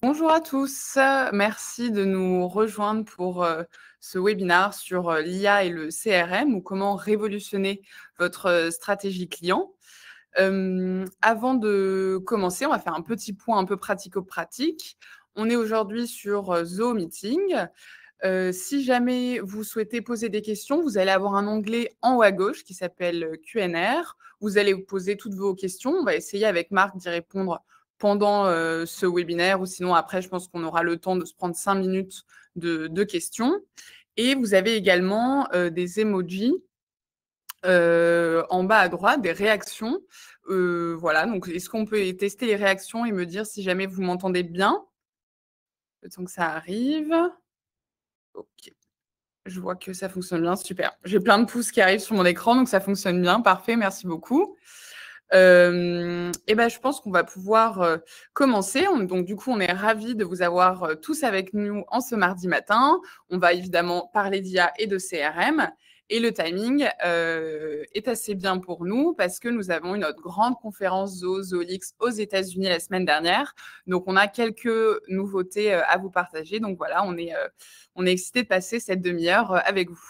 Bonjour à tous, merci de nous rejoindre pour ce webinaire sur l'IA et le CRM ou comment révolutionner votre stratégie client. Avant de commencer, on va faire un petit point un peu pratico-pratique. On est aujourd'hui sur Zoom Meeting. Si jamais vous souhaitez poser des questions, vous allez avoir un onglet en haut à gauche qui s'appelle Q&R. Vous allez vous poser toutes vos questions. On va essayer avec Marc d'y répondre pendant ce webinaire ou sinon après, je pense qu'on aura le temps de se prendre 5 minutes de questions. Et vous avez également des emojis en bas à droite, des réactions. Voilà, donc est-ce qu'on peut tester les réactions et me dire si jamais vous m'entendez bien? Le temps que ça arrive. OK. Je vois que ça fonctionne bien, super. J'ai plein de pouces qui arrivent sur mon écran, donc ça fonctionne bien. Parfait, merci beaucoup. Et ben, je pense qu'on va pouvoir commencer. Donc, du coup, on est ravis de vous avoir tous avec nous en ce mardi matin. On va évidemment parler d'IA et de CRM. Et le timing est assez bien pour nous parce que nous avons eu notre grande conférence Zoolix aux États-Unis la semaine dernière. Donc, on a quelques nouveautés à vous partager. Donc, voilà, on est excités de passer cette demi-heure avec vous.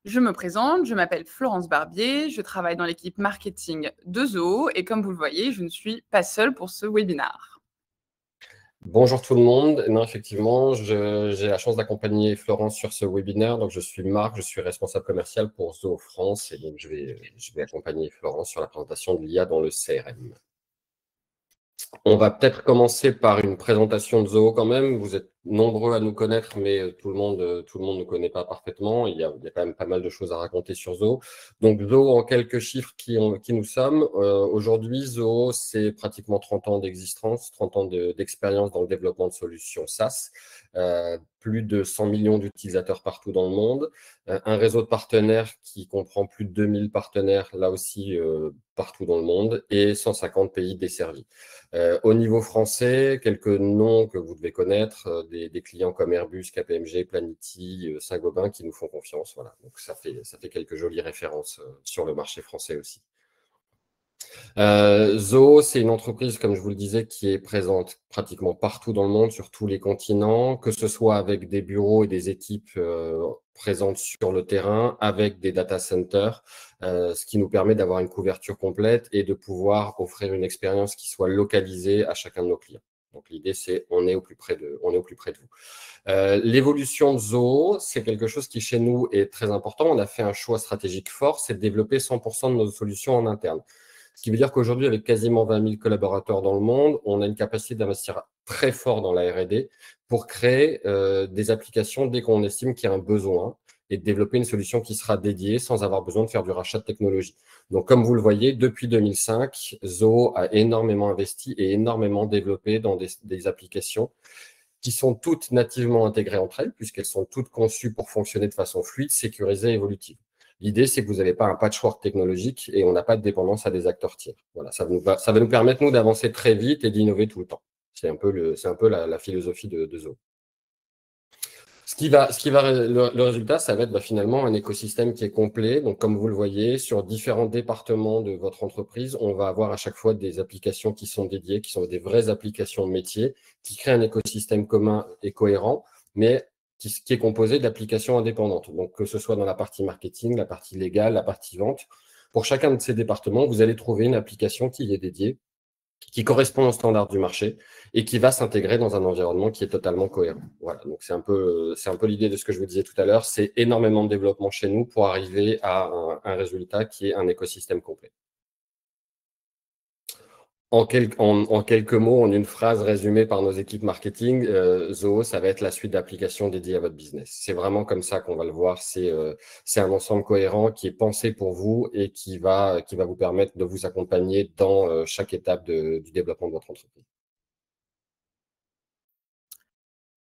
Je me présente, je m'appelle Florence Barbier, je travaille dans l'équipe marketing de Zoho et comme vous le voyez, je ne suis pas seule pour ce webinaire. Bonjour tout le monde. Non, effectivement, j'ai la chance d'accompagner Florence sur ce webinaire. Donc, je suis Marc, je suis responsable commercial pour Zoho France et donc je vais accompagner Florence sur la présentation de l'IA dans le CRM. On va peut-être commencer par une présentation de Zoho quand même. Vous êtes nombreux à nous connaître, mais tout le monde ne nous connaît pas parfaitement. Il y a quand même pas mal de choses à raconter sur Zoho. Donc Zoho, en quelques chiffres, qui nous sommes. Aujourd'hui, Zoho, c'est pratiquement 30 ans d'existence, 30 ans d'expérience dans le développement de solutions SaaS. Plus de 100 millions d'utilisateurs partout dans le monde. Un réseau de partenaires qui comprend plus de 2000 partenaires, là aussi, partout dans le monde, et 150 pays desservis. Au niveau français, quelques noms que vous devez connaître, des clients comme Airbus, KPMG, Planity, Saint-Gobain qui nous font confiance. Voilà. Donc ça fait quelques jolies références sur le marché français aussi. Zoho, c'est une entreprise, comme je vous le disais, qui est présente pratiquement partout dans le monde, sur tous les continents, que ce soit avec des bureaux et des équipes présentes sur le terrain, avec des data centers, ce qui nous permet d'avoir une couverture complète et de pouvoir offrir une expérience qui soit localisée à chacun de nos clients. Donc l'idée, c'est on est au plus près de vous. L'évolution de Zoho, c'est quelque chose qui chez nous est très important. On a fait un choix stratégique fort, c'est de développer 100% de nos solutions en interne. Ce qui veut dire qu'aujourd'hui, avec quasiment 20 000 collaborateurs dans le monde, on a une capacité d'investir très fort dans la R&D pour créer des applications dès qu'on estime qu'il y a un besoin et de développer une solution qui sera dédiée sans avoir besoin de faire du rachat de technologie. Donc, comme vous le voyez, depuis 2005, Zoho a énormément investi et énormément développé dans des applications qui sont toutes nativement intégrées entre elles, puisqu'elles sont toutes conçues pour fonctionner de façon fluide, sécurisée et évolutive. L'idée, c'est que vous n'avez pas un patchwork technologique et on n'a pas de dépendance à des acteurs tiers. Voilà, ça va nous permettre, nous, d'avancer très vite et d'innover tout le temps. C'est un peu la philosophie de Zoho. Le résultat, ça va être finalement un écosystème qui est complet. Donc, comme vous le voyez, sur différents départements de votre entreprise, on va avoir à chaque fois des applications qui sont dédiées, qui sont des vraies applications métiers, qui créent un écosystème commun et cohérent, mais qui est composé d'applications indépendantes. Donc, que ce soit dans la partie marketing, la partie légale, la partie vente, pour chacun de ces départements, vous allez trouver une application qui est dédiée, qui correspond aux standards du marché et qui va s'intégrer dans un environnement qui est totalement cohérent. Voilà, donc c'est un peu l'idée de ce que je vous disais tout à l'heure. C'est énormément de développement chez nous pour arriver à un résultat qui est un écosystème complet. En quelques mots, en une phrase résumée par nos équipes marketing, Zoho, ça va être la suite d'applications dédiées à votre business. C'est vraiment comme ça qu'on va le voir. C'est un ensemble cohérent qui est pensé pour vous et qui va vous permettre de vous accompagner dans chaque étape du développement de votre entreprise.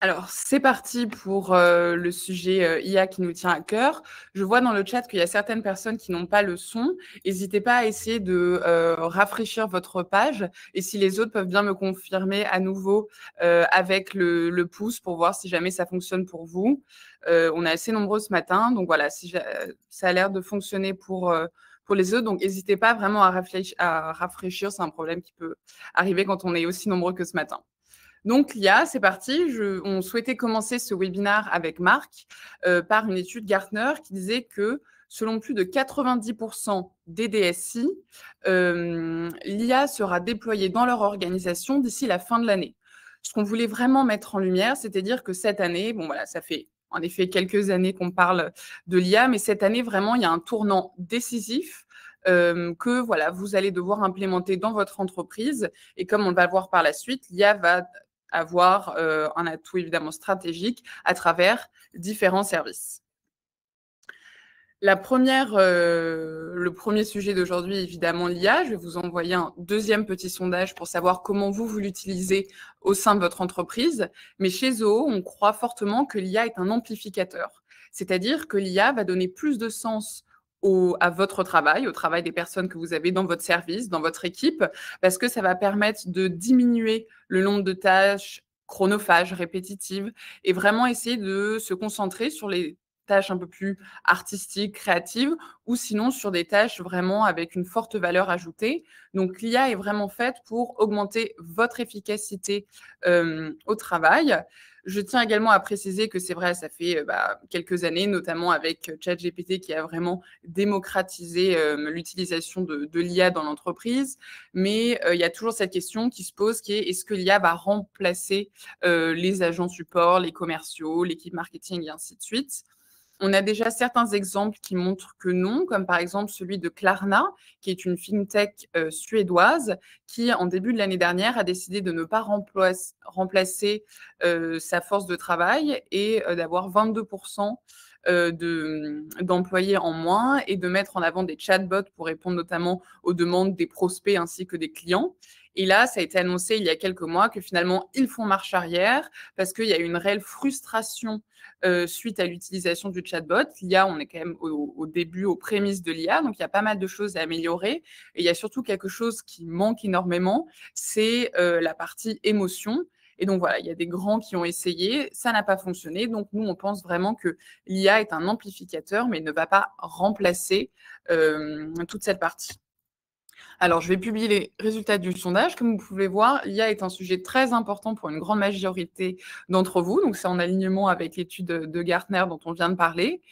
Alors, c'est parti pour le sujet IA qui nous tient à cœur. Je vois dans le chat qu'il y a certaines personnes qui n'ont pas le son. N'hésitez pas à essayer de rafraîchir votre page. Et si les autres peuvent bien me confirmer à nouveau avec le pouce pour voir si jamais ça fonctionne pour vous. On est assez nombreux ce matin. Donc voilà, ça a l'air de fonctionner pour les autres. Donc, n'hésitez pas vraiment à rafraîchir. C'est un problème qui peut arriver quand on est aussi nombreux que ce matin. Donc l'IA, c'est parti. On souhaitait commencer ce webinaire avec Marc par une étude Gartner qui disait que selon plus de 90% des DSI, l'IA sera déployée dans leur organisation d'ici la fin de l'année. Ce qu'on voulait vraiment mettre en lumière, c'est-à-dire que cette année, bon voilà, ça fait en effet quelques années qu'on parle de l'IA, mais cette année, vraiment, il y a un tournant décisif que voilà, vous allez devoir implémenter dans votre entreprise. Et comme on va le voir par la suite, l'IA va avoir un atout évidemment stratégique à travers différents services. Le premier sujet d'aujourd'hui, évidemment, l'IA. Je vais vous envoyer un deuxième petit sondage pour savoir comment vous l'utilisez au sein de votre entreprise. Mais chez Zoho, on croit fortement que l'IA est un amplificateur. C'est-à-dire que l'IA va donner plus de sens à votre travail, au travail des personnes que vous avez dans votre service, dans votre équipe, parce que ça va permettre de diminuer le nombre de tâches chronophages, répétitives, et vraiment essayer de se concentrer sur les tâches un peu plus artistiques, créatives, ou sinon sur des tâches vraiment avec une forte valeur ajoutée. Donc l'IA est vraiment faite pour augmenter votre efficacité au travail. Je tiens également à préciser que c'est vrai, ça fait quelques années, notamment avec ChatGPT qui a vraiment démocratisé l'utilisation de l'IA dans l'entreprise. Mais il y a toujours cette question qui se pose qui est est-ce que l'IA va remplacer les agents support, les commerciaux, l'équipe marketing et ainsi de suite. On a déjà certains exemples qui montrent que non, comme par exemple celui de Klarna, qui est une fintech suédoise, qui, en début de l'année dernière, a décidé de ne pas remplacer sa force de travail et d'avoir 22% d'employés en moins et de mettre en avant des chatbots pour répondre notamment aux demandes des prospects ainsi que des clients. Et là, ça a été annoncé il y a quelques mois que finalement, ils font marche arrière parce qu'il y a eu une réelle frustration suite à l'utilisation du chatbot. L'IA, on est quand même au début, aux prémices de l'IA, donc il y a pas mal de choses à améliorer. Et il y a surtout quelque chose qui manque énormément, c'est la partie émotion. Et donc voilà, il y a des grands qui ont essayé, ça n'a pas fonctionné. Donc nous, on pense vraiment que l'IA est un amplificateur, mais ne va pas remplacer toute cette partie. Alors, je vais publier les résultats du sondage. Comme vous pouvez voir, l'IA est un sujet très important pour une grande majorité d'entre vous. Donc, c'est en alignement avec l'étude de Gartner dont on vient de parler.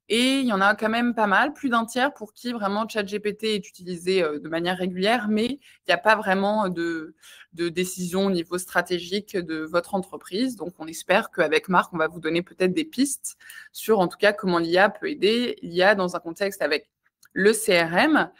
Et il y en a quand même pas mal, plus d'un tiers pour qui vraiment ChatGPT est utilisé de manière régulière, mais il n'y a pas vraiment de décision au niveau stratégique de votre entreprise. Donc, on espère qu'avec Marc, on va vous donner peut-être des pistes sur, en tout cas, comment l'IA peut aider l'IA dans un contexte avec le CRM.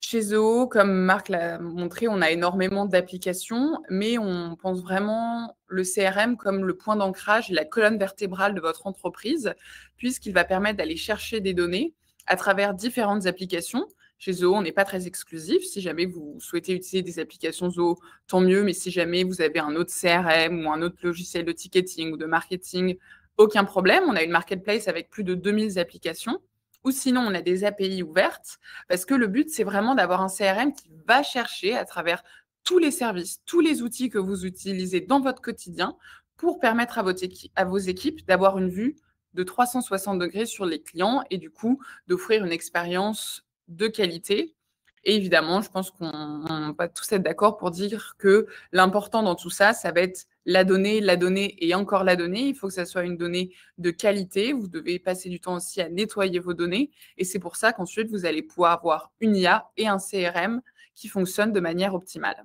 Chez Zoho, comme Marc l'a montré, on a énormément d'applications, mais on pense vraiment le CRM comme le point d'ancrage et la colonne vertébrale de votre entreprise, puisqu'il va permettre d'aller chercher des données à travers différentes applications. Chez Zoho, on n'est pas très exclusif. Si jamais vous souhaitez utiliser des applications Zoho, tant mieux, mais si jamais vous avez un autre CRM ou un autre logiciel de ticketing ou de marketing, aucun problème. On a une marketplace avec plus de 2000 applications. Ou sinon, on a des API ouvertes, parce que le but, c'est vraiment d'avoir un CRM qui va chercher à travers tous les services, tous les outils que vous utilisez dans votre quotidien pour permettre à vos équipes d'avoir une vue de 360 degrés sur les clients et du coup, d'offrir une expérience de qualité. Et évidemment, je pense qu'on va tous être d'accord pour dire que l'important dans tout ça, ça va être la donnée et encore la donnée. Il faut que ça soit une donnée de qualité. Vous devez passer du temps aussi à nettoyer vos données. Et c'est pour ça qu'ensuite, vous allez pouvoir avoir une IA et un CRM qui fonctionnent de manière optimale.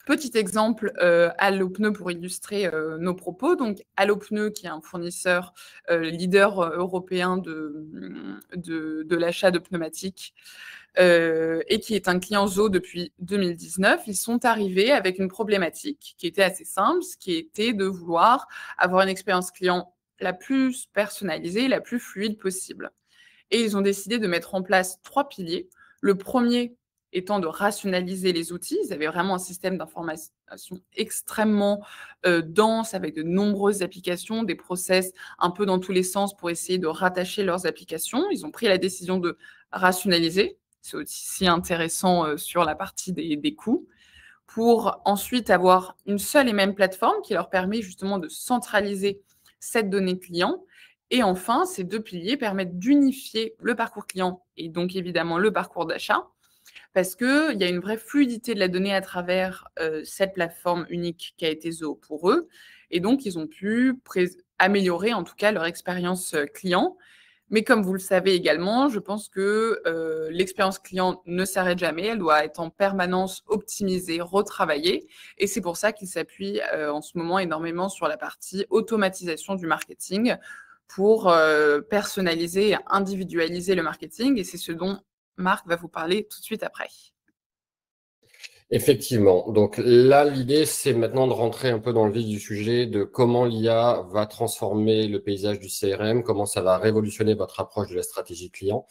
Petit exemple, Allopneu pour illustrer nos propos. Donc, Allopneu, qui est un fournisseur leader européen de l'achat de pneumatiques et qui est un client Zoho depuis 2019, ils sont arrivés avec une problématique qui était assez simple, ce qui était de vouloir avoir une expérience client la plus personnalisée, la plus fluide possible. Et ils ont décidé de mettre en place 3 piliers. Le premier étant de rationaliser les outils. Ils avaient vraiment un système d'information extrêmement dense, avec de nombreuses applications, des process un peu dans tous les sens pour essayer de rattacher leurs applications. Ils ont pris la décision de rationaliser. C'est aussi intéressant sur la partie des coûts, pour ensuite avoir une seule et même plateforme qui leur permet justement de centraliser cette donnée client. Et enfin, ces 2 piliers permettent d'unifier le parcours client et donc évidemment le parcours d'achat parce qu'il y a une vraie fluidité de la donnée à travers cette plateforme unique qui a été Zoho pour eux. Et donc, ils ont pu améliorer en tout cas leur expérience client. Mais comme vous le savez également, je pense que l'expérience client ne s'arrête jamais, elle doit être en permanence optimisée, retravaillée. Et c'est pour ça qu'ils s'appuient en ce moment énormément sur la partie automatisation du marketing pour personnaliser et individualiser le marketing. Et c'est ce dont Marc va vous parler tout de suite après. Effectivement. Donc là, l'idée, c'est maintenant de rentrer un peu dans le vif du sujet de comment l'IA va transformer le paysage du CRM, comment ça va révolutionner votre approche de la stratégie client.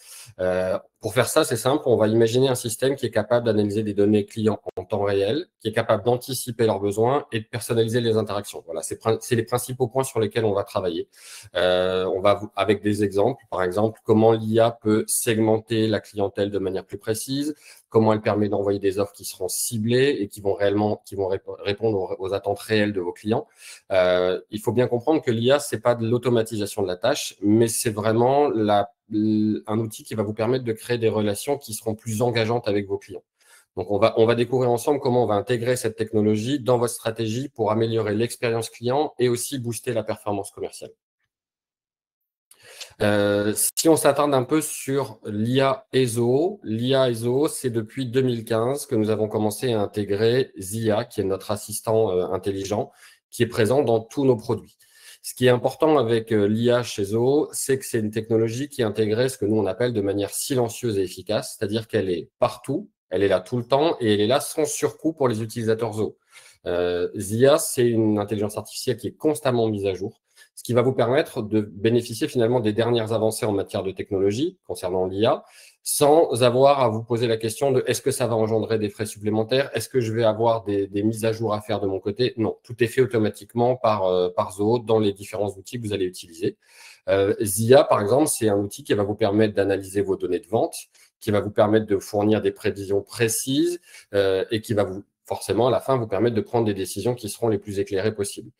Pour faire ça, c'est simple, on va imaginer un système qui est capable d'analyser des données clients en temps réel, qui est capable d'anticiper leurs besoins et de personnaliser les interactions. Voilà, c'est les principaux points sur lesquels on va travailler. On va, avec des exemples, par exemple, comment l'IA peut segmenter la clientèle de manière plus précise, comment elle permet d'envoyer des offres qui seront ciblées et qui vont répondre aux attentes réelles de vos clients. Il faut bien comprendre que l'IA, c'est pas de l'automatisation de la tâche, mais c'est vraiment un outil qui va vous permettre de créer des relations qui seront plus engageantes avec vos clients. Donc, on va découvrir ensemble comment on va intégrer cette technologie dans votre stratégie pour améliorer l'expérience client et aussi booster la performance commerciale. Si on s'attarde un peu sur l'IA et Zoho, c'est depuis 2015 que nous avons commencé à intégrer Zia, qui est notre assistant intelligent, qui est présent dans tous nos produits. Ce qui est important avec l'IA chez Zoho, c'est que c'est une technologie qui est intégrée, ce que nous on appelle de manière silencieuse et efficace, c'est-à-dire qu'elle est partout, elle est là tout le temps et elle est là sans surcoût pour les utilisateurs Zoho. Zia, c'est une intelligence artificielle qui est constamment mise à jour, ce qui va vous permettre de bénéficier finalement des dernières avancées en matière de technologie concernant l'IA, sans avoir à vous poser la question de est-ce que ça va engendrer des frais supplémentaires, est-ce que je vais avoir des mises à jour à faire de mon côté. Non, tout est fait automatiquement par Zoho dans les différents outils que vous allez utiliser. Zia, par exemple, c'est un outil qui va vous permettre d'analyser vos données de vente, qui va vous permettre de fournir des prévisions précises et qui va forcément, à la fin, vous permettre de prendre des décisions qui seront les plus éclairées possibles.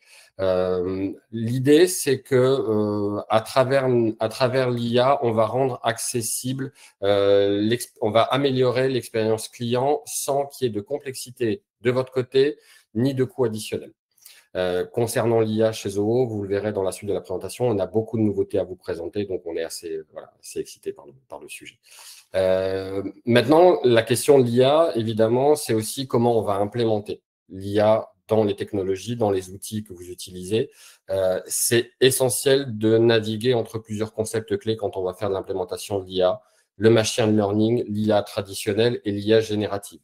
L'idée, c'est que à travers l'IA, on va rendre accessible, on va améliorer l'expérience client sans qu'il y ait de complexité de votre côté, ni de coûts additionnels. Concernant l'IA chez Zoho, vous le verrez dans la suite de la présentation, on a beaucoup de nouveautés à vous présenter, donc on est assez excité par le sujet. Maintenant, la question de l'IA, évidemment, c'est aussi comment on va implémenter l'IA dans les technologies, dans les outils que vous utilisez. C'est essentiel de naviguer entre plusieurs concepts clés quand on va faire de l'implémentation de l'IA, le machine learning, l'IA traditionnelle et l'IA générative.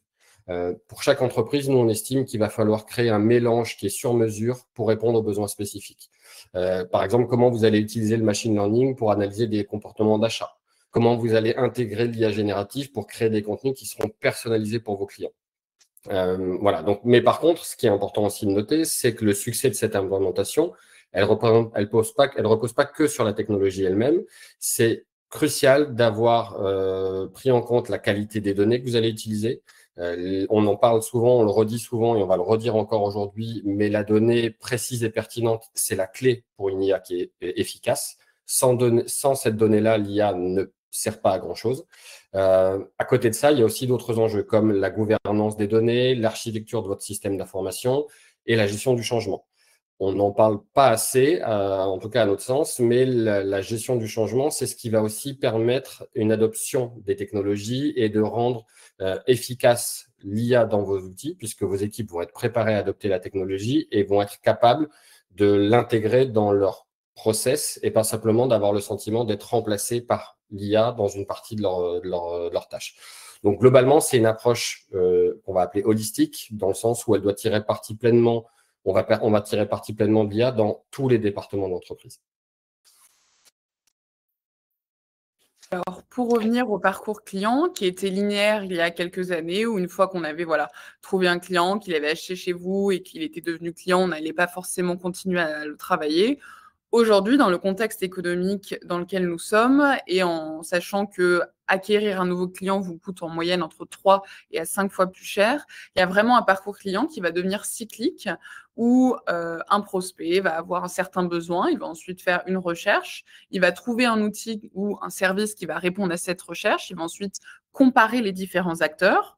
Pour chaque entreprise, nous, on estime qu'il va falloir créer un mélange qui est sur mesure pour répondre aux besoins spécifiques. Par exemple, comment vous allez utiliser le machine learning pour analyser des comportements d'achat? Comment vous allez intégrer l'IA générative pour créer des contenus qui seront personnalisés pour vos clients? Voilà. Donc, mais par contre, ce qui est important aussi de noter, c'est que le succès de cette implémentation, elle repose pas que sur la technologie elle-même. C'est crucial d'avoir pris en compte la qualité des données que vous allez utiliser. On en parle souvent, on le redit souvent et on va le redire encore aujourd'hui, mais la donnée précise et pertinente, c'est la clé pour une IA qui est efficace. Sans cette donnée-là, l'IA ne sert pas à grand-chose. À côté de ça, il y a aussi d'autres enjeux comme la gouvernance des données, l'architecture de votre système d'information et la gestion du changement. On n'en parle pas assez, en tout cas à notre sens, mais la gestion du changement, c'est ce qui va aussi permettre une adoption des technologies et de rendre efficace l'IA dans vos outils, puisque vos équipes vont être préparées à adopter la technologie et vont être capables de l'intégrer dans leur process et pas simplement d'avoir le sentiment d'être remplacé par l'IA dans une partie de leur tâche. Donc globalement, c'est une approche qu'on va appeler holistique, dans le sens où elle doit tirer parti pleinement. On va tirer parti pleinement de l'IA dans tous les départements d'entreprise. Alors, pour revenir au parcours client qui était linéaire il y a quelques années, où une fois qu'on avait trouvé un client, qu'il avait acheté chez vous et qu'il était devenu client, on n'allait pas forcément continuer à le travailler. Aujourd'hui, dans le contexte économique dans lequel nous sommes et en sachant que acquérir un nouveau client vous coûte en moyenne entre 3 et à 5 fois plus cher, il y a vraiment un parcours client qui va devenir cyclique où un prospect va avoir un certain besoin, il va ensuite faire une recherche, il va trouver un outil ou un service qui va répondre à cette recherche, il va ensuite comparer les différents acteurs,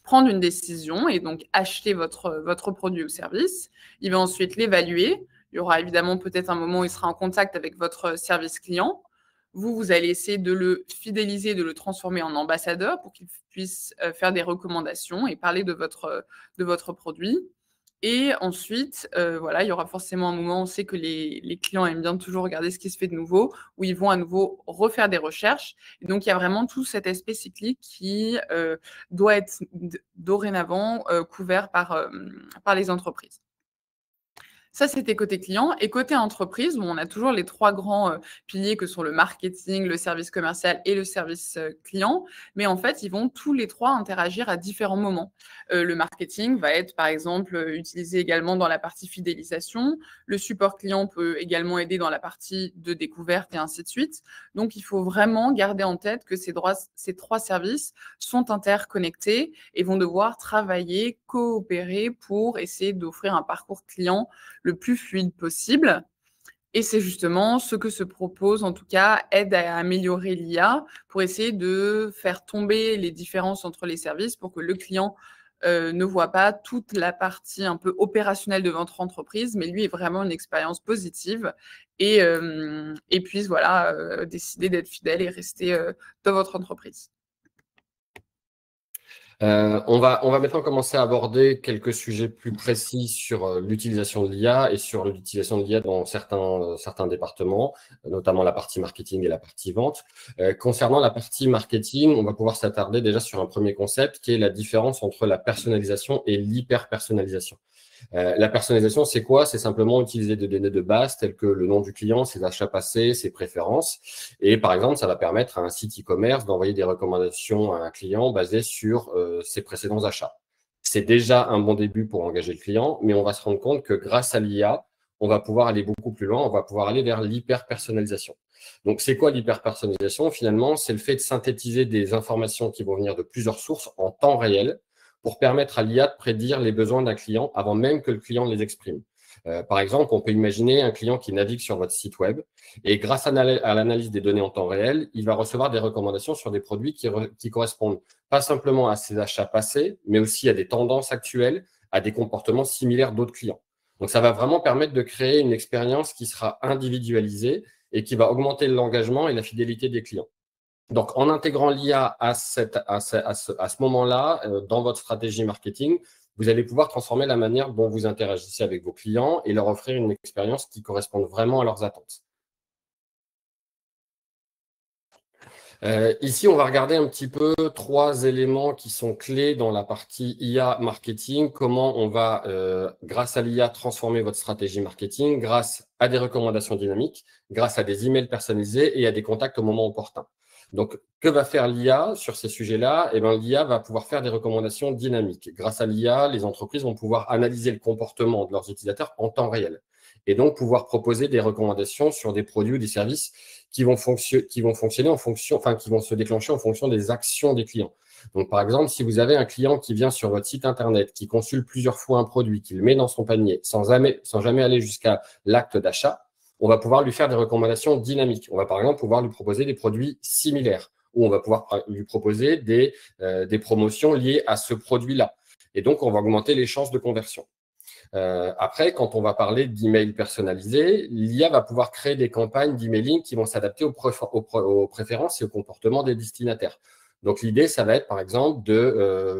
prendre une décision et donc acheter votre produit ou service. Il va ensuite l'évaluer. Il y aura évidemment peut-être un moment où il sera en contact avec votre service client. Vous allez essayer de le fidéliser, de le transformer en ambassadeur pour qu'il puisse faire des recommandations et parler de votre produit. Et ensuite, voilà, il y aura forcément un moment, on sait que les clients aiment bien toujours regarder ce qui se fait de nouveau, où ils vont à nouveau refaire des recherches. Et donc, il y a vraiment tout cet aspect cyclique qui doit être dorénavant couvert par les entreprises. Ça, c'était côté client. Et côté entreprise, où on a toujours les 3 grands piliers que sont le marketing, le service commercial et le service client. Mais en fait, ils vont tous les 3 interagir à différents moments. Le marketing va être, par exemple, utilisé également dans la partie fidélisation. Le support client peut également aider dans la partie de découverte et ainsi de suite. Donc, il faut vraiment garder en tête que ces 3 services sont interconnectés et vont devoir travailler, coopérer pour essayer d'offrir un parcours client le plus fluide possible. Et c'est justement ce que se propose, en tout cas, aide à améliorer l'IA pour essayer de faire tomber les différences entre les services pour que le client ne voit pas toute la partie un peu opérationnelle de votre entreprise, mais lui ait vraiment une expérience positive et puisse voilà, décider d'être fidèle et rester dans votre entreprise. On va maintenant commencer à aborder quelques sujets plus précis sur l'utilisation de l'IA et sur l'utilisation de l'IA dans certains départements, notamment la partie marketing et la partie vente. Concernant la partie marketing, on va pouvoir s'attarder déjà sur un premier concept qui est la différence entre la personnalisation et l'hyper-personnalisation. La personnalisation, c'est quoi? C'est simplement utiliser des données de base telles que le nom du client, ses achats passés, ses préférences. Et par exemple, ça va permettre à un site e-commerce d'envoyer des recommandations à un client basées sur ses précédents achats. C'est déjà un bon début pour engager le client, mais on va se rendre compte que grâce à l'IA, on va pouvoir aller beaucoup plus loin, on va pouvoir aller vers l'hyper-personnalisation. Donc, c'est quoi l'hyper-personnalisation? Finalement, c'est le fait de synthétiser des informations qui vont venir de plusieurs sources en temps réel pour permettre à l'IA de prédire les besoins d'un client avant même que le client les exprime. Par exemple, on peut imaginer un client qui navigue sur votre site web et grâce à l'analyse des données en temps réel, il va recevoir des recommandations sur des produits qui correspondent pas simplement à ses achats passés, mais aussi à des tendances actuelles, à des comportements similaires d'autres clients. Donc, ça va vraiment permettre de créer une expérience qui sera individualisée et qui va augmenter l'engagement et la fidélité des clients. Donc, en intégrant l'IA à ce moment-là, dans votre stratégie marketing, vous allez pouvoir transformer la manière dont vous interagissez avec vos clients et leur offrir une expérience qui corresponde vraiment à leurs attentes. Ici, on va regarder un petit peu 3 éléments qui sont clés dans la partie IA marketing. Comment on va, grâce à l'IA, transformer votre stratégie marketing grâce à des recommandations dynamiques, grâce à des emails personnalisés et à des contacts au moment opportun. Donc, que va faire l'IA sur ces sujets-là? Eh bien, l'IA va pouvoir faire des recommandations dynamiques. Grâce à l'IA, les entreprises vont pouvoir analyser le comportement de leurs utilisateurs en temps réel et donc pouvoir proposer des recommandations sur des produits ou des services qui vont fonctionner en fonction, enfin, qui vont se déclencher en fonction des actions des clients. Donc, par exemple, si vous avez un client qui vient sur votre site Internet, qui consulte plusieurs fois un produit, qui le met dans son panier sans jamais aller jusqu'à l'acte d'achat, on va pouvoir lui faire des recommandations dynamiques. On va par exemple pouvoir lui proposer des produits similaires ou on va pouvoir lui proposer des promotions liées à ce produit-là. Et donc, on va augmenter les chances de conversion. Après, quand on va parler d'email personnalisé, l'IA va pouvoir créer des campagnes d'emailing qui vont s'adapter aux préférences et au comportement des destinataires. Donc, l'idée, ça va être, par exemple,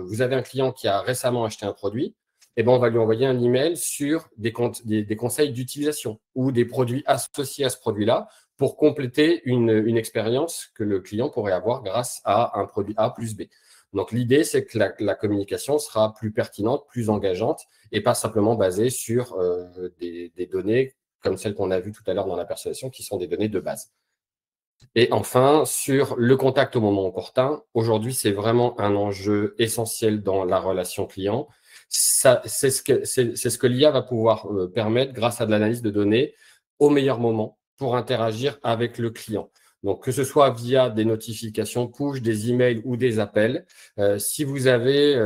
vous avez un client qui a récemment acheté un produit, et ben, on va lui envoyer un email sur des conseils d'utilisation ou des produits associés à ce produit-là pour compléter une expérience que le client pourrait avoir grâce à un produit A plus B. Donc, l'idée, c'est que la communication sera plus pertinente, plus engageante et pas simplement basée sur des données comme celles qu'on a vues tout à l'heure dans la persuasion, qui sont des données de base. Et enfin, sur le contact au moment opportun, aujourd'hui, c'est vraiment un enjeu essentiel dans la relation client. C'est ce que l'IA va pouvoir permettre grâce à de l'analyse de données au meilleur moment pour interagir avec le client. Donc, que ce soit via des notifications push, des emails ou des appels, si vous avez,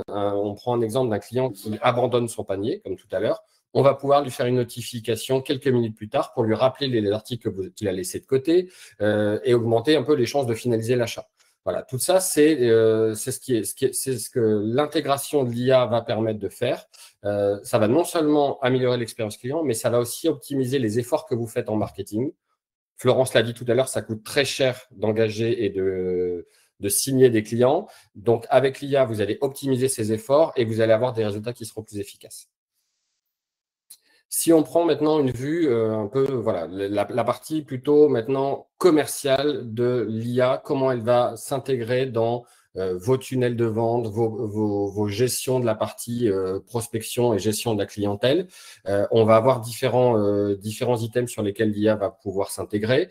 on prend un exemple d'un client qui abandonne son panier, comme tout à l'heure, On va pouvoir lui faire une notification quelques minutes plus tard pour lui rappeler les articles qu'il a laissés de côté et augmenter un peu les chances de finaliser l'achat. Voilà, tout ça, c'est ce que l'intégration de l'IA va permettre de faire. Ça va non seulement améliorer l'expérience client, mais ça va aussi optimiser les efforts que vous faites en marketing. Florence l'a dit tout à l'heure, ça coûte très cher d'engager et de signer des clients. Donc, avec l'IA, vous allez optimiser ces efforts et vous allez avoir des résultats qui seront plus efficaces. Si on prend maintenant une vue un peu, voilà, la partie plutôt maintenant commerciale de l'IA, comment elle va s'intégrer dans vos tunnels de vente, vos gestions de la partie prospection et gestion de la clientèle. On va avoir différents items sur lesquels l'IA va pouvoir s'intégrer.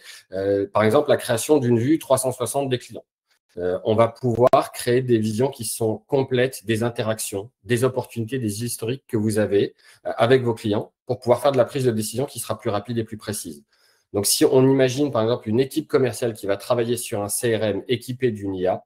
Par exemple, la création d'une vue 360 des clients. On va pouvoir créer des visions qui sont complètes des interactions, des opportunités, des historiques que vous avez avec vos clients pour pouvoir faire de la prise de décision qui sera plus rapide et plus précise. Donc, si on imagine, par exemple, une équipe commerciale qui va travailler sur un CRM équipé d'une IA,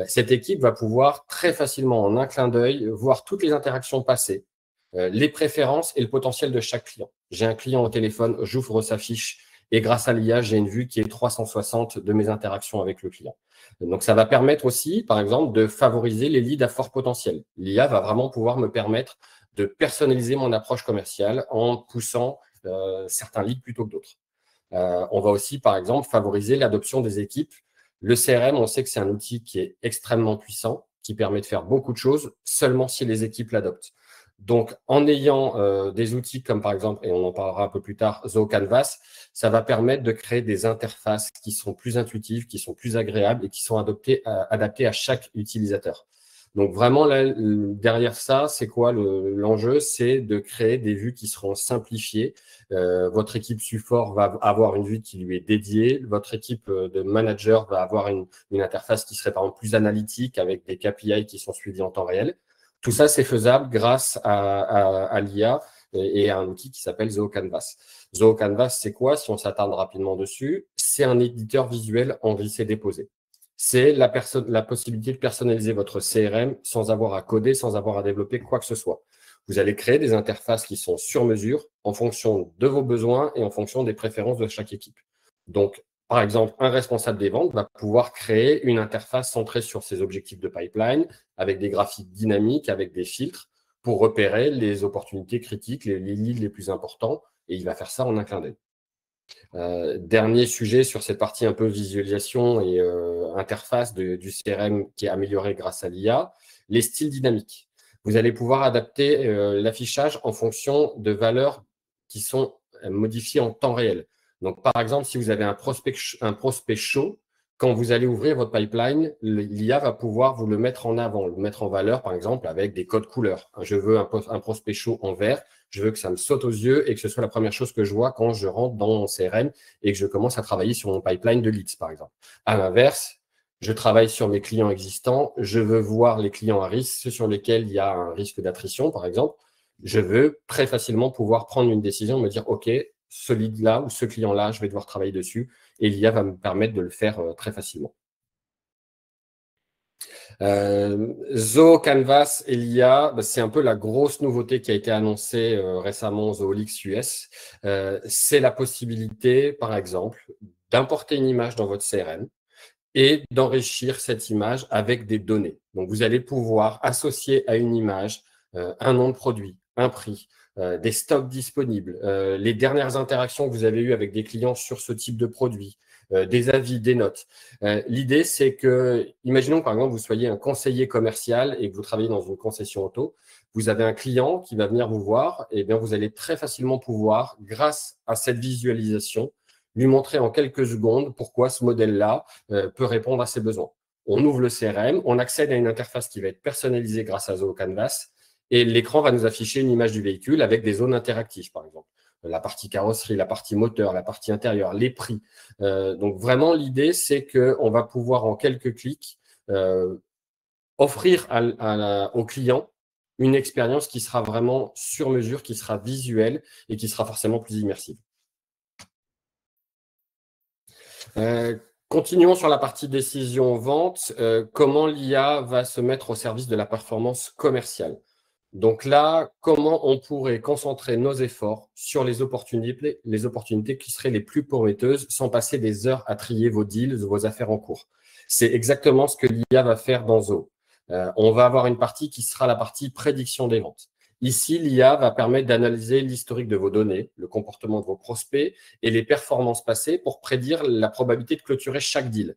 cette équipe va pouvoir très facilement, en un clin d'œil, voir toutes les interactions passées, les préférences et le potentiel de chaque client. J'ai un client au téléphone, j'ouvre sa fiche et grâce à l'IA, j'ai une vue qui est 360 de mes interactions avec le client. Donc, ça va permettre aussi, par exemple, de favoriser les leads à fort potentiel. L'IA va vraiment pouvoir me permettre de personnaliser mon approche commerciale en poussant certains leads plutôt que d'autres. On va aussi, par exemple, favoriser l'adoption des équipes. Le CRM, on sait que c'est un outil qui est extrêmement puissant, qui permet de faire beaucoup de choses seulement si les équipes l'adoptent. Donc, en ayant des outils comme par exemple, et on en parlera un peu plus tard, ZooCanvas, ça va permettre de créer des interfaces qui sont plus intuitives, qui sont plus agréables et qui sont adaptées à chaque utilisateur. Donc, vraiment, là, derrière ça, c'est quoi l'enjeu? C'est de créer des vues qui seront simplifiées. Votre équipe support va avoir une vue qui lui est dédiée. Votre équipe de manager va avoir une interface qui serait par exemple plus analytique avec des KPI qui sont suivis en temps réel. Tout ça, c'est faisable grâce à l'IA et à un outil qui s'appelle ZooCanvas. ZooCanvas, c'est quoi? Si on s'attarde rapidement dessus, c'est un éditeur visuel en glisser-déposer. C'est la possibilité de personnaliser votre CRM sans avoir à coder, sans avoir à développer quoi que ce soit. Vous allez créer des interfaces qui sont sur mesure en fonction de vos besoins et en fonction des préférences de chaque équipe. Donc, par exemple, un responsable des ventes va pouvoir créer une interface centrée sur ses objectifs de pipeline avec des graphiques dynamiques, avec des filtres pour repérer les opportunités critiques, les leads les plus importants, et il va faire ça en un clin d'œil. Dernier sujet sur cette partie un peu visualisation et interface du CRM qui est améliorée grâce à l'IA, les styles dynamiques. Vous allez pouvoir adapter l'affichage en fonction de valeurs qui sont modifiées en temps réel. Donc, par exemple, si vous avez un prospect chaud, quand vous allez ouvrir votre pipeline, l'IA va pouvoir vous le mettre en avant, le mettre en valeur, par exemple, avec des codes couleurs. Je veux un prospect chaud en vert, je veux que ça me saute aux yeux et que ce soit la première chose que je vois quand je rentre dans mon CRM et que je commence à travailler sur mon pipeline de leads, par exemple. À l'inverse, je travaille sur mes clients existants, je veux voir les clients à risque, ceux sur lesquels il y a un risque d'attrition, par exemple. Je veux très facilement pouvoir prendre une décision, me dire, OK, ce lead-là ou ce client-là, je vais devoir travailler dessus et l'IA va me permettre de le faire très facilement. ZooCanvas et l'IA, c'est un peu la grosse nouveauté qui a été annoncée récemment au ZooLeaks US. C'est la possibilité, par exemple, d'importer une image dans votre CRM et d'enrichir cette image avec des données. Donc, vous allez pouvoir associer à une image un nom de produit, un prix, des stocks disponibles, les dernières interactions que vous avez eues avec des clients sur ce type de produit, des avis, des notes. L'idée, c'est que, imaginons par exemple, vous soyez un conseiller commercial et que vous travaillez dans une concession auto, vous avez un client qui va venir vous voir, et bien vous allez très facilement pouvoir, grâce à cette visualisation, lui montrer en quelques secondes pourquoi ce modèle-là peut répondre à ses besoins. On ouvre le CRM, on accède à une interface qui va être personnalisée grâce à ZooCanvas et l'écran va nous afficher une image du véhicule avec des zones interactives, par exemple. La partie carrosserie, la partie moteur, la partie intérieure, les prix. Donc, vraiment, l'idée, c'est qu'on va pouvoir, en quelques clics, offrir au client une expérience qui sera vraiment sur mesure, qui sera visuelle et qui sera forcément plus immersive. Continuons sur la partie décision-vente. Comment l'IA va se mettre au service de la performance commerciale? Donc là, comment on pourrait concentrer nos efforts sur les opportunités qui seraient les plus prometteuses sans passer des heures à trier vos deals, vos affaires en cours? C'est exactement ce que l'IA va faire dans Zoho. On va avoir une partie qui sera la partie prédiction des ventes. Ici, l'IA va permettre d'analyser l'historique de vos données, le comportement de vos prospects et les performances passées pour prédire la probabilité de clôturer chaque deal.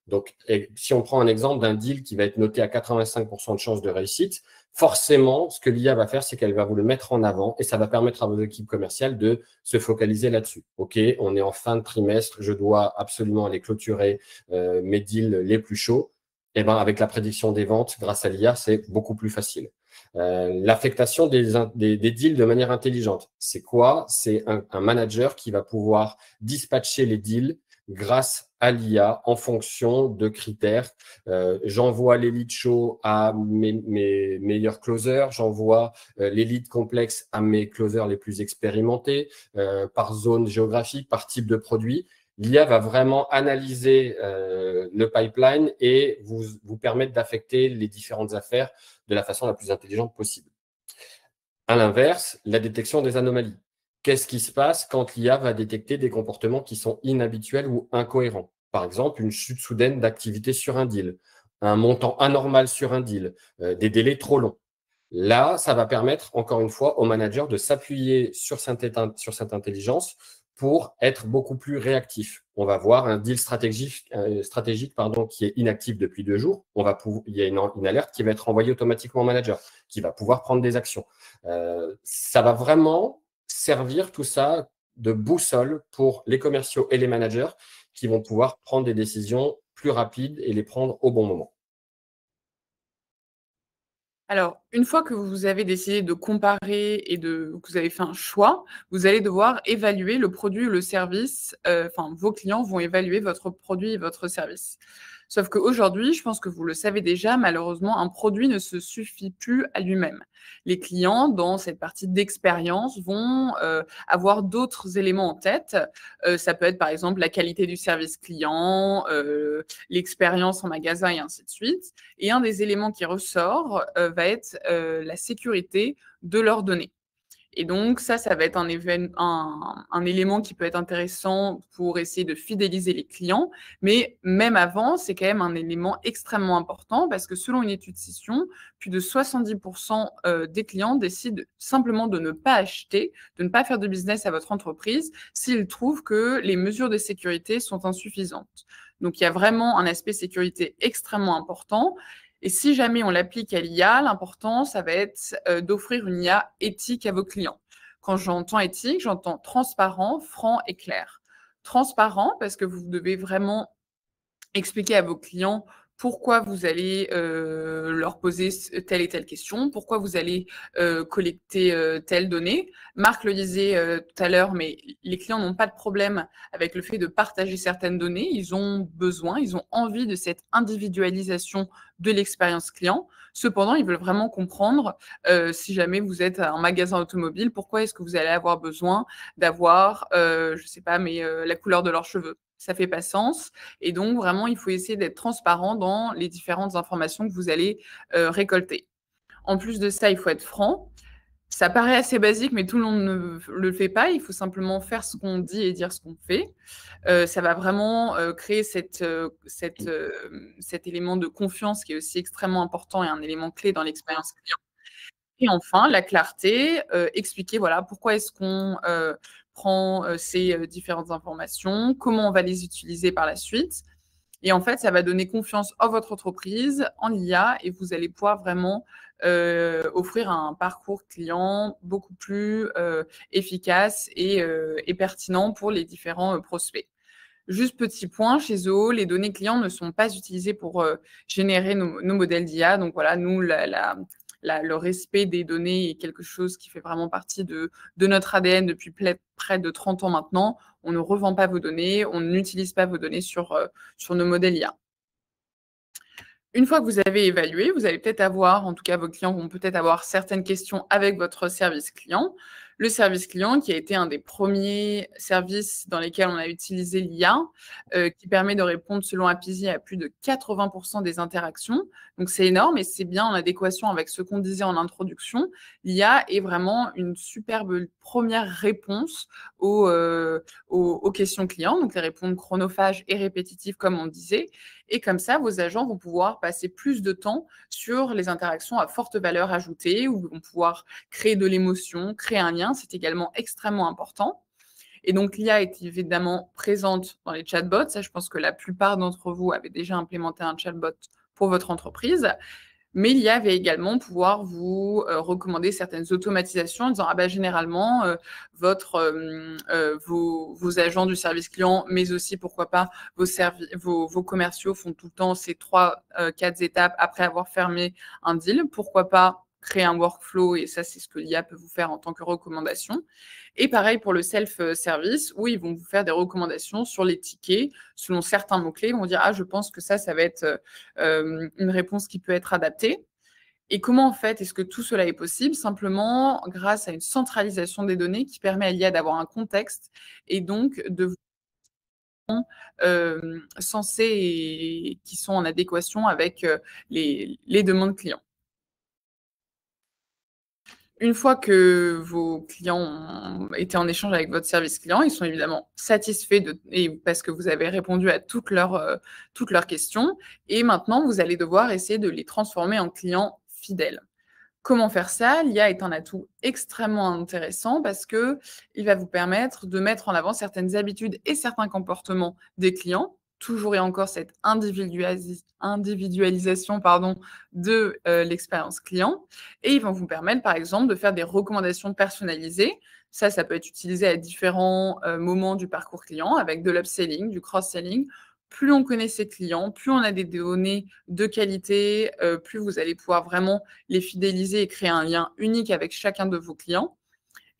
Donc, si on prend un exemple d'un deal qui va être noté à 85% de chances de réussite, forcément, ce que l'IA va faire, c'est qu'elle va vous le mettre en avant et ça va permettre à vos équipes commerciales de se focaliser là-dessus. OK, on est en fin de trimestre, je dois absolument aller clôturer mes deals les plus chauds. Et ben, avec la prédiction des ventes, grâce à l'IA, c'est beaucoup plus facile. L'affectation des deals de manière intelligente, c'est quoi? C'est un manager qui va pouvoir dispatcher les deals grâce à l'IA en fonction de critères. J'envoie les leads chauds à mes meilleurs closers, j'envoie les leads complexes à mes closers les plus expérimentés, par zone géographique, par type de produit. L'IA va vraiment analyser le pipeline et vous permettre d'affecter les différentes affaires de la façon la plus intelligente possible. À l'inverse, la détection des anomalies. Qu'est-ce qui se passe quand l'IA va détecter des comportements qui sont inhabituels ou incohérents? Par exemple, une chute soudaine d'activité sur un deal, un montant anormal sur un deal, des délais trop longs. Là, ça va permettre, encore une fois, au manager de s'appuyer sur cette intelligence pour être beaucoup plus réactif. On va voir un deal stratégique qui est inactif depuis 2 jours. Il y a une alerte qui va être envoyée automatiquement au manager, qui va pouvoir prendre des actions. Ça va vraiment servir tout ça de boussole pour les commerciaux et les managers qui vont pouvoir prendre des décisions plus rapides et les prendre au bon moment. Alors, une fois que vous avez décidé de comparer et que vous avez fait un choix, vous allez devoir évaluer le produit ou le service, enfin, vos clients vont évaluer votre produit et votre service. Sauf qu'aujourd'hui, je pense que vous le savez déjà, malheureusement, un produit ne se suffit plus à lui-même. Les clients, dans cette partie d'expérience, vont avoir d'autres éléments en tête. Ça peut être, par exemple, la qualité du service client, l'expérience en magasin et ainsi de suite. Et un des éléments qui ressort va être la sécurité de leurs données. Et donc ça va être un élément qui peut être intéressant pour essayer de fidéliser les clients. Mais même avant, c'est quand même un élément extrêmement important parce que selon une étude Session, plus de 70% des clients décident simplement de ne pas acheter, de ne pas faire de business à votre entreprise s'ils trouvent que les mesures de sécurité sont insuffisantes. Donc il y a vraiment un aspect sécurité extrêmement important. Et si jamais on l'applique à l'IA, l'important, ça va être d'offrir une IA éthique à vos clients. Quand j'entends éthique, j'entends transparent, franc et clair. Transparent, parce que vous devez vraiment expliquer à vos clients pourquoi vous allez leur poser telle et telle question, pourquoi vous allez collecter telle donnée. Marc le disait tout à l'heure, mais les clients n'ont pas de problème avec le fait de partager certaines données. Ils ont besoin, ils ont envie de cette individualisation de l'expérience client. Cependant, ils veulent vraiment comprendre si jamais vous êtes un magasin automobile, pourquoi est-ce que vous allez avoir besoin d'avoir, je ne sais pas, mais la couleur de leurs cheveux. Ça ne fait pas sens. Et donc, vraiment, il faut essayer d'être transparent dans les différentes informations que vous allez récolter. En plus de ça, il faut être franc. Ça paraît assez basique, mais tout le monde ne le fait pas. Il faut simplement faire ce qu'on dit et dire ce qu'on fait. Ça va vraiment créer cet élément de confiance qui est aussi extrêmement important et un élément clé dans l'expérience client. Et enfin, la clarté, expliquer voilà, pourquoi est-ce qu'on prend ces différentes informations, comment on va les utiliser par la suite. Et en fait, ça va donner confiance en votre entreprise, en l'IA, et vous allez pouvoir vraiment offrir un parcours client beaucoup plus efficace et pertinent pour les différents prospects. Juste petit point, chez Zoho, les données clients ne sont pas utilisées pour générer nos modèles d'IA. Donc voilà, nous, le respect des données est quelque chose qui fait vraiment partie de notre ADN depuis près de 30 ans maintenant. On ne revend pas vos données, on n'utilise pas vos données sur nos modèles IA. Une fois que vous avez évalué, vous allez peut-être avoir, en tout cas vos clients vont peut-être avoir certaines questions avec votre service client. Le service client qui a été un des premiers services dans lesquels on a utilisé l'IA, qui permet de répondre selon Apizzi à plus de 80 des interactions. Donc c'est énorme et c'est bien en adéquation avec ce qu'on disait en introduction. L'IA est vraiment une superbe première réponse aux questions clients, donc les réponses chronophages et répétitives comme on disait. Et comme ça, vos agents vont pouvoir passer plus de temps sur les interactions à forte valeur ajoutée, où ils vont pouvoir créer de l'émotion, créer un lien. C'est également extrêmement important. Et donc, l'IA est évidemment présente dans les chatbots. Ça, je pense que la plupart d'entre vous avez déjà implémenté un chatbot pour votre entreprise. Mais l'IA va également pouvoir vous recommander certaines automatisations en disant ah ben, généralement, vos agents du service client, mais aussi, pourquoi pas, vos commerciaux font tout le temps ces 3-4 étapes après avoir fermé un deal. Pourquoi pas créer un workflow, et ça, c'est ce que l'IA peut vous faire en tant que recommandation. Et pareil pour le self-service, où ils vont vous faire des recommandations sur les tickets, selon certains mots-clés. Ils vont dire, ah, je pense que ça va être une réponse qui peut être adaptée. Et comment, en fait, est-ce que tout cela est possible? Simplement grâce à une centralisation des données qui permet à l'IA d'avoir un contexte et donc de vous sensés et qui sont en adéquation avec les demandes clients. Une fois que vos clients ont été en échange avec votre service client, ils sont évidemment satisfaits parce que vous avez répondu à toutes leurs questions. Et maintenant, vous allez devoir essayer de les transformer en clients fidèles. Comment faire ça? L'IA est un atout extrêmement intéressant parce qu'il va vous permettre de mettre en avant certaines habitudes et certains comportements des clients, toujours et encore cette individualisation de l'expérience client. Et ils vont vous permettre, par exemple, de faire des recommandations personnalisées. Ça peut être utilisé à différents moments du parcours client avec de l'upselling, du cross-selling. Plus on connaît ses clients, plus on a des données de qualité, plus vous allez pouvoir vraiment les fidéliser et créer un lien unique avec chacun de vos clients.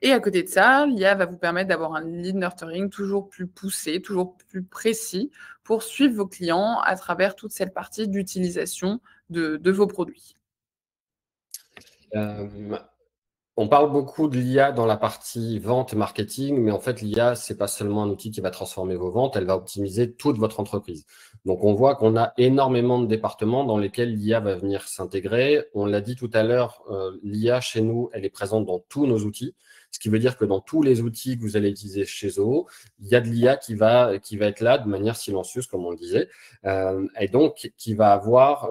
Et à côté de ça, l'IA va vous permettre d'avoir un lead nurturing toujours plus poussé, toujours plus précis pour suivre vos clients à travers toute cette partie d'utilisation de vos produits. On parle beaucoup de l'IA dans la partie vente marketing, mais en fait, l'IA, c'est pas seulement un outil qui va transformer vos ventes, elle va optimiser toute votre entreprise. Donc, on voit qu'on a énormément de départements dans lesquels l'IA va venir s'intégrer. On l'a dit tout à l'heure, l'IA chez nous, elle est présente dans tous nos outils, ce qui veut dire que dans tous les outils que vous allez utiliser chez Zoho, il y a de l'IA qui va être là de manière silencieuse, comme on le disait, et donc qui va avoir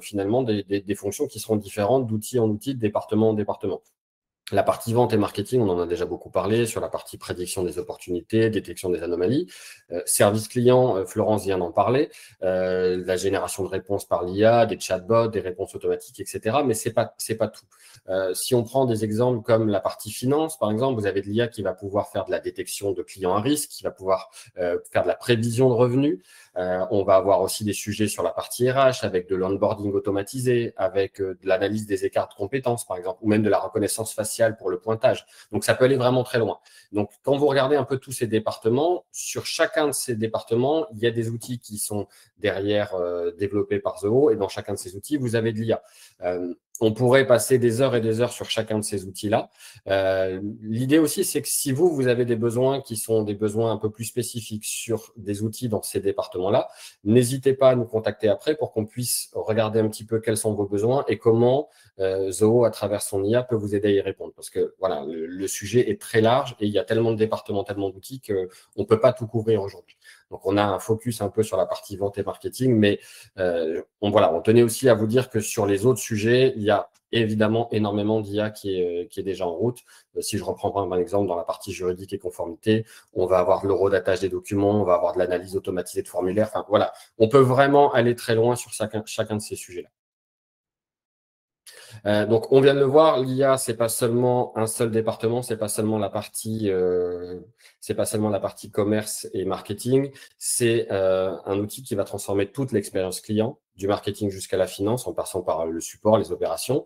finalement des fonctions qui seront différentes d'outil en outil, de département en département. La partie vente et marketing, on en a déjà beaucoup parlé, sur la partie prédiction des opportunités, détection des anomalies. Service client, Florence vient d'en parler, la génération de réponses par l'IA, des chatbots, des réponses automatiques, etc. Mais c'est pas tout. Si on prend des exemples comme la partie finance, par exemple, vous avez de l'IA qui va pouvoir faire de la détection de clients à risque, qui va pouvoir faire de la prévision de revenus. On va avoir aussi des sujets sur la partie RH avec de l'onboarding automatisé, avec de l'analyse des écarts de compétences, par exemple, ou même de la reconnaissance faciale pour le pointage. Donc, ça peut aller vraiment très loin. Donc, quand vous regardez un peu tous ces départements, sur chacun de ces départements, il y a des outils qui sont derrière développés par Zoho, et dans chacun de ces outils, vous avez de l'IA. On pourrait passer des heures et des heures sur chacun de ces outils-là. L'idée aussi, c'est que si vous avez des besoins qui sont des besoins un peu plus spécifiques sur des outils dans ces départements-là, n'hésitez pas à nous contacter après pour qu'on puisse regarder un petit peu quels sont vos besoins et comment Zoho, à travers son IA, peut vous aider à y répondre. Parce que voilà, le sujet est très large et il y a tellement de départements, tellement d'outils qu'on ne peut pas tout couvrir aujourd'hui. Donc, on a un focus un peu sur la partie vente et marketing, mais on tenait aussi à vous dire que sur les autres sujets, il y a évidemment énormément d'IA qui est déjà en route. Si je reprends par exemple dans la partie juridique et conformité, on va avoir de l'horodatage des documents, on va avoir de l'analyse automatisée de formulaires. Enfin, voilà, on peut vraiment aller très loin sur chacun de ces sujets-là. Donc, on vient de le voir, l'IA, c'est pas seulement un seul département, c'est pas seulement la partie commerce et marketing, c'est un outil qui va transformer toute l'expérience client, du marketing jusqu'à la finance, en passant par le support, les opérations.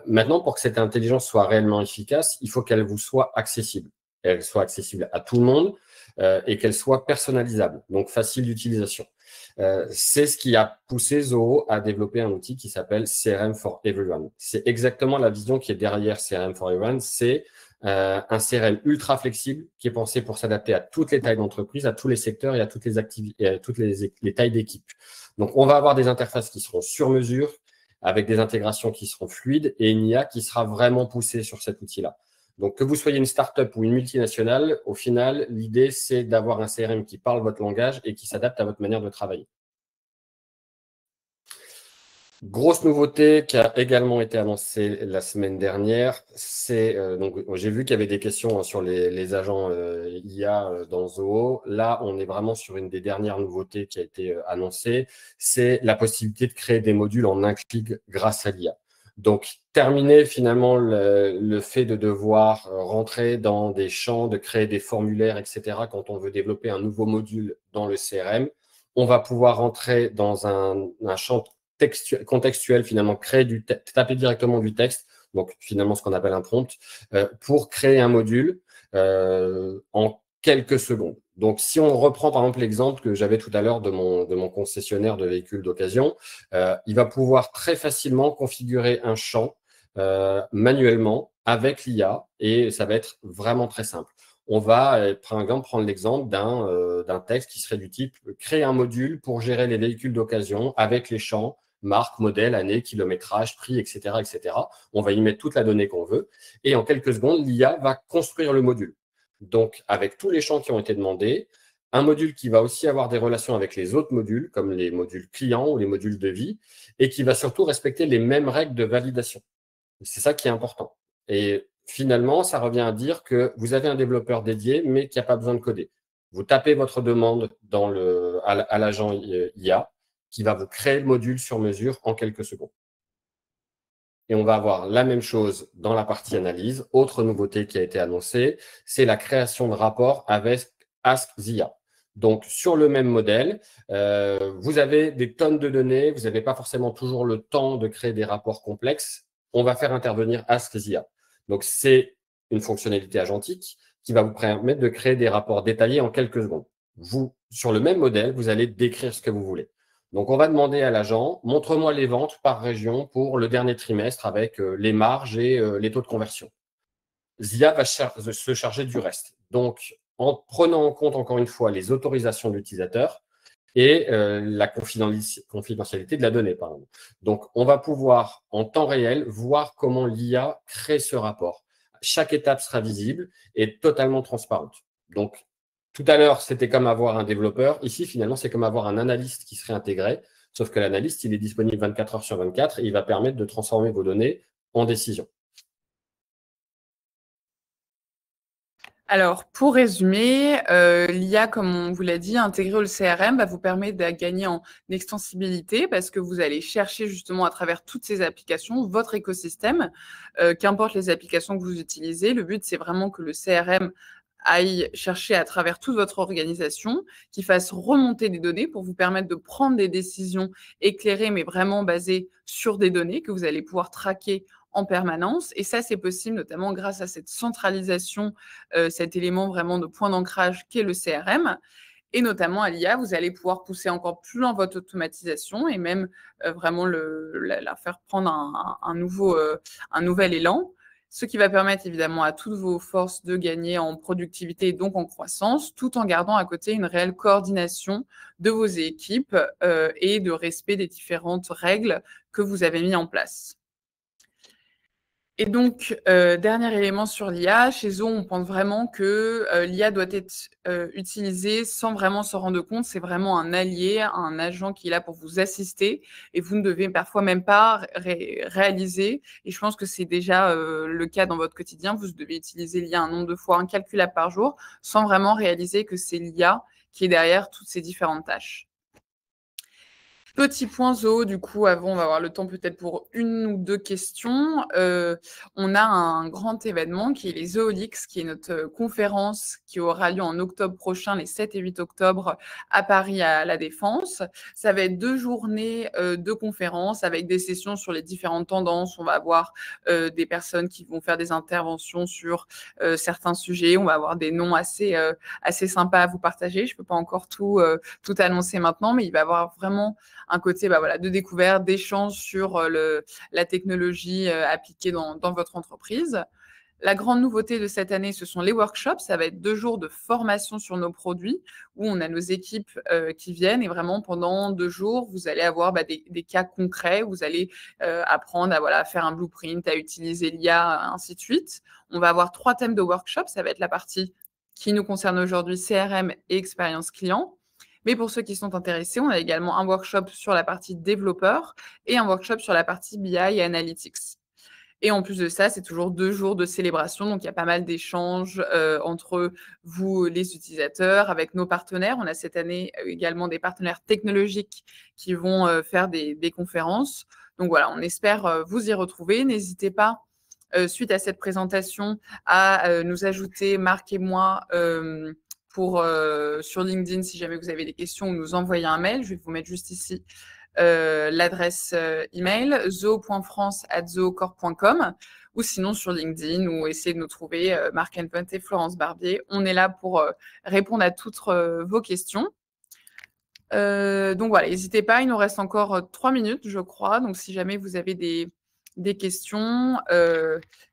Maintenant, pour que cette intelligence soit réellement efficace, il faut qu'elle vous soit accessible. Elle soit accessible à tout le monde et qu'elle soit personnalisable, donc facile d'utilisation. C'est ce qui a poussé Zoho à développer un outil qui s'appelle CRM for Everyone. C'est exactement la vision qui est derrière CRM for Everyone. C'est un CRM ultra flexible qui est pensé pour s'adapter à toutes les tailles d'entreprise, à tous les secteurs et à toutes les activités, à toutes les tailles d'équipe. Donc, on va avoir des interfaces qui seront sur mesure, avec des intégrations qui seront fluides et une IA qui sera vraiment poussée sur cet outil-là. Donc, que vous soyez une start-up ou une multinationale, au final, l'idée, c'est d'avoir un CRM qui parle votre langage et qui s'adapte à votre manière de travailler. Grosse nouveauté qui a également été annoncée la semaine dernière, c'est donc j'ai vu qu'il y avait des questions sur les agents IA dans Zoho. Là, on est vraiment sur une des dernières nouveautés qui a été annoncée, c'est la possibilité de créer des modules en un clic grâce à l'IA. Donc, terminer finalement le fait de devoir rentrer dans des champs, de créer des formulaires, etc. quand on veut développer un nouveau module dans le CRM, on va pouvoir rentrer dans un champ contextuel, finalement, taper directement du texte, donc finalement ce qu'on appelle un prompt, pour créer un module en quelques secondes. Donc, si on reprend par exemple l'exemple que j'avais tout à l'heure de mon concessionnaire de véhicules d'occasion, il va pouvoir très facilement configurer un champ manuellement avec l'IA et ça va être vraiment très simple. On va, par exemple, prendre l'exemple d'un texte qui serait du type « Créer un module pour gérer les véhicules d'occasion avec les champs marque, modèle, année, kilométrage, prix, etc., etc. » On va y mettre toute la donnée qu'on veut. Et en quelques secondes, l'IA va construire le module. Donc, avec tous les champs qui ont été demandés, un module qui va aussi avoir des relations avec les autres modules, comme les modules clients ou les modules de vie, et qui va surtout respecter les mêmes règles de validation. C'est ça qui est important. Et finalement, ça revient à dire que vous avez un développeur dédié, mais qui n'a pas besoin de coder. Vous tapez votre demande à l'agent IA, qui va vous créer le module sur mesure en quelques secondes. Et on va avoir la même chose dans la partie analyse. Autre nouveauté qui a été annoncée, c'est la création de rapports avec Ask IA. Donc, sur le même modèle, vous avez des tonnes de données, vous n'avez pas forcément toujours le temps de créer des rapports complexes. On va faire intervenir Ask IA. Donc, c'est une fonctionnalité agentique qui va vous permettre de créer des rapports détaillés en quelques secondes. Vous, sur le même modèle, vous allez décrire ce que vous voulez. Donc, on va demander à l'agent, montre-moi les ventes par région pour le dernier trimestre avec les marges et les taux de conversion. ZIA va se charger du reste. Donc, en prenant en compte, encore une fois, les autorisations de l'utilisateur et la confidentialité de la donnée, par exemple. Donc, on va pouvoir, en temps réel, voir comment l'IA crée ce rapport. Chaque étape sera visible et totalement transparente. Donc, tout à l'heure, c'était comme avoir un développeur. Ici, finalement, c'est comme avoir un analyste qui serait intégré, sauf que l'analyste, il est disponible 24 heures sur 24 et il va permettre de transformer vos données en décisions. Alors, pour résumer, l'IA, comme on vous l'a dit, intégrée au CRM va vous permettre de gagner en extensibilité parce que vous allez chercher justement à travers toutes ces applications votre écosystème, qu'importe les applications que vous utilisez. Le but, c'est vraiment que le CRM aille chercher à travers toute votre organisation, qui fasse remonter des données pour vous permettre de prendre des décisions éclairées, mais vraiment basées sur des données que vous allez pouvoir traquer en permanence. Et ça, c'est possible notamment grâce à cette centralisation, cet élément vraiment de point d'ancrage qu'est le CRM. Et notamment à l'IA, vous allez pouvoir pousser encore plus loin votre automatisation et même vraiment la faire prendre un nouvel élan. Ce qui va permettre évidemment à toutes vos forces de gagner en productivité et donc en croissance, tout en gardant à côté une réelle coordination de vos équipes et de respect des différentes règles que vous avez mises en place. Et donc, dernier élément sur l'IA, chez Zoho, on pense vraiment que l'IA doit être utilisée sans vraiment se rendre compte. C'est vraiment un allié, un agent qui est là pour vous assister et vous ne devez parfois même pas réaliser. Et je pense que c'est déjà le cas dans votre quotidien. Vous devez utiliser l'IA un nombre de fois incalculable par jour sans vraiment réaliser que c'est l'IA qui est derrière toutes ces différentes tâches. Petit point Zoho, du coup, avant, on va avoir le temps peut-être pour une ou deux questions. On a un grand événement qui est les Zoolix, qui est notre conférence qui aura lieu en octobre prochain, les 7 et 8 octobre, à Paris, à La Défense. Ça va être 2 journées de conférences avec des sessions sur les différentes tendances. On va avoir des personnes qui vont faire des interventions sur certains sujets. On va avoir des noms assez sympas à vous partager. Je ne peux pas encore tout annoncer maintenant, mais il va y avoir vraiment un côté de découverte, d'échange sur la technologie appliquée dans votre entreprise. La grande nouveauté de cette année, ce sont les workshops. Ça va être 2 jours de formation sur nos produits où on a nos équipes qui viennent et vraiment pendant 2 jours, vous allez avoir des cas concrets. Vous allez apprendre à faire un blueprint, à utiliser l'IA, ainsi de suite. On va avoir 3 thèmes de workshop. Ça va être la partie qui nous concerne aujourd'hui, CRM et expérience client. Mais pour ceux qui sont intéressés, on a également un workshop sur la partie développeur et un workshop sur la partie BI et Analytics. Et en plus de ça, c'est toujours 2 jours de célébration. Donc, il y a pas mal d'échanges entre vous, les utilisateurs, avec nos partenaires. On a cette année également des partenaires technologiques qui vont faire des conférences. Donc voilà, on espère vous y retrouver. N'hésitez pas, suite à cette présentation, à nous ajouter, Marc et moi, sur LinkedIn si jamais vous avez des questions ou nous envoyer un mail. Je vais vous mettre juste ici l'adresse email zo.france@zoocorp.com ou sinon sur LinkedIn ou essayer de nous trouver Marc Hennepunt et Florence Barbier. On est là pour répondre à toutes vos questions. Donc voilà, n'hésitez pas, il nous reste encore 3 minutes, je crois. Donc si jamais vous avez des questions,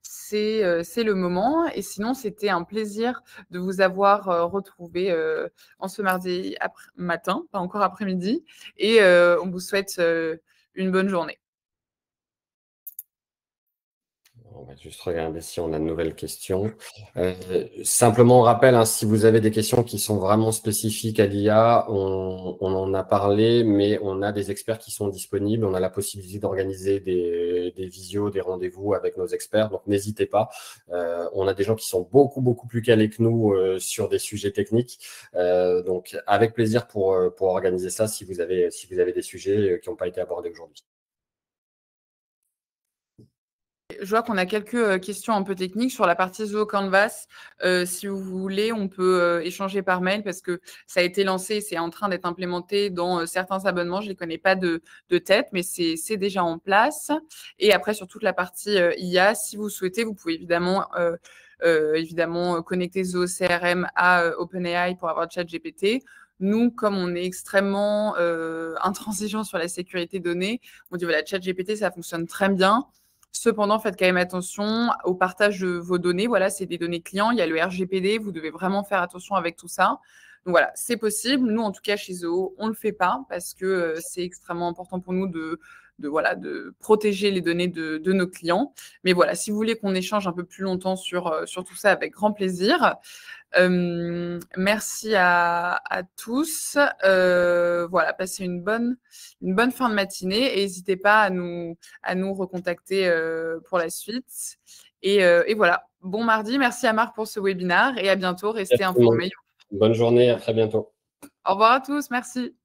c'est le moment. Et sinon, c'était un plaisir de vous avoir retrouvé en ce mardi matin, pas encore après-midi. Et on vous souhaite une bonne journée. On va juste regarder si on a de nouvelles questions. Simplement, on rappelle, hein, si vous avez des questions qui sont vraiment spécifiques à l'IA, on en a parlé, mais on a des experts qui sont disponibles. On a la possibilité d'organiser des visios, des rendez-vous avec nos experts. Donc, n'hésitez pas. On a des gens qui sont beaucoup plus calés que nous sur des sujets techniques. Donc, avec plaisir pour organiser ça si vous avez des sujets qui n'ont pas été abordés aujourd'hui. Je vois qu'on a quelques questions un peu techniques sur la partie Zoho Canvas. Si vous voulez, on peut échanger par mail parce que ça a été lancé, c'est en train d'être implémenté dans certains abonnements. Je ne les connais pas de tête, mais c'est déjà en place. Et après, sur toute la partie IA, si vous souhaitez, vous pouvez évidemment connecter Zoho CRM à OpenAI pour avoir ChatGPT. Nous, comme on est extrêmement intransigeant sur la sécurité données, on dit voilà, ChatGPT, ça fonctionne très bien. Cependant, faites quand même attention au partage de vos données. Voilà, c'est des données clients. Il y a le RGPD. Vous devez vraiment faire attention avec tout ça. Donc voilà, c'est possible. Nous, en tout cas, chez Zoho, on ne le fait pas parce que c'est extrêmement important pour nous de protéger les données de nos clients. Mais voilà, si vous voulez qu'on échange un peu plus longtemps sur tout ça, avec grand plaisir. Merci à tous. Voilà, passez une bonne fin de matinée et n'hésitez pas à nous recontacter pour la suite. Et voilà, bon mardi. Merci à Marc pour ce webinaire et à bientôt. Restez informés. Bonne journée, à très bientôt. Au revoir à tous. Merci.